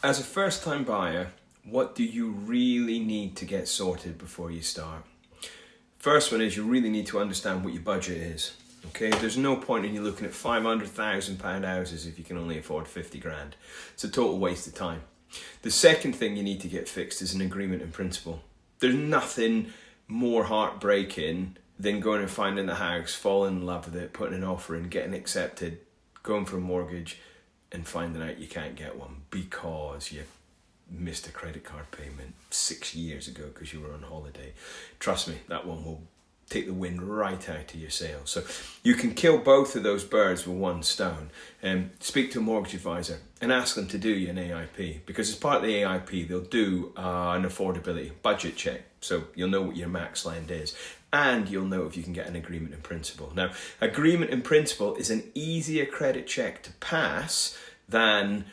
As a first-time buyer, what do you really need to get sorted before you start? First one is you really need to understand what your budget is. Okay, there's no point in you looking at £500,000 houses if you can only afford 50 grand. It's a total waste of time. The second thing you need to get fixed is an agreement in principle. There's nothing more heartbreaking than going and finding a house, falling in love with it, putting an offer in, getting accepted, going for a mortgage, and finding out you can't get one because you missed a credit card payment 6 years ago because you were on holiday. Trust me, that one will take the wind right out of your sails. So you can kill both of those birds with one stone. Speak to a mortgage advisor and ask them to do you an AIP, because as part of the AIP they'll do an affordability budget check, so you'll know what your max lend is, and you'll know if you can get an agreement in principle. Now, agreement in principle is an easier credit check to pass than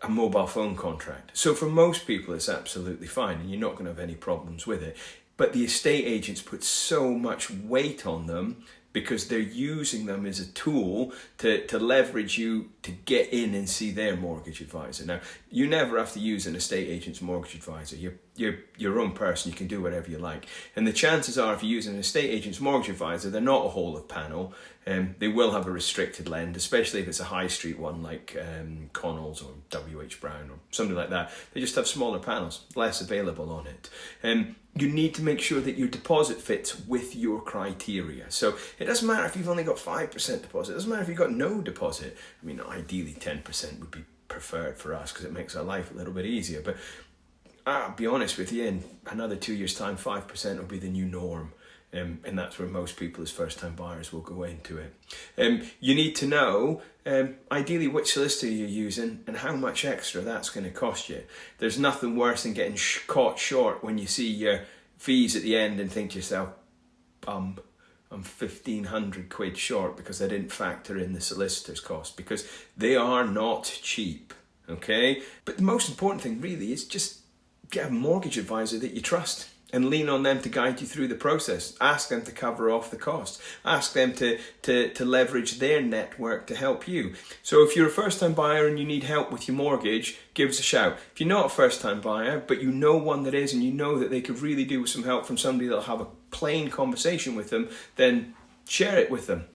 a mobile phone contract. So for most people it's absolutely fine and you're not going to have any problems with it. But the estate agents put so much weight on them because they're using them as a tool to leverage you to get in and see their mortgage advisor. Now, you never have to use an estate agent's mortgage advisor. You're your own person, you can do whatever you like. And the chances are if you use an estate agent's mortgage advisor, they're not a whole of panel. They will have a restricted lend, especially if it's a high street one like Connells or WH Brown or something like that. They just have smaller panels, less available on it. You need to make sure that your deposit fits with your criteria. So it doesn't matter if you've only got 5% deposit. It doesn't matter if you've got no deposit. I mean, ideally 10% would be preferred for us because it makes our life a little bit easier. But I'll be honest with you, in another 2 years' time, 5% will be the new norm. And that's where most people as first-time buyers will go into it. You need to know, ideally, which solicitor you're using and how much extra that's going to cost you. There's nothing worse than getting caught short when you see your fees at the end and think to yourself, I'm 1,500 quid short because I didn't factor in the solicitor's cost, because they are not cheap, okay? But the most important thing really is just get a mortgage advisor that you trust and lean on them to guide you through the process. Ask them to cover off the costs. Ask them to leverage their network to help you. So if you're a first-time buyer and you need help with your mortgage, give us a shout. If you're not a first-time buyer, but you know one that is and you know that they could really do with some help from somebody that'll have a plain conversation with them, then share it with them.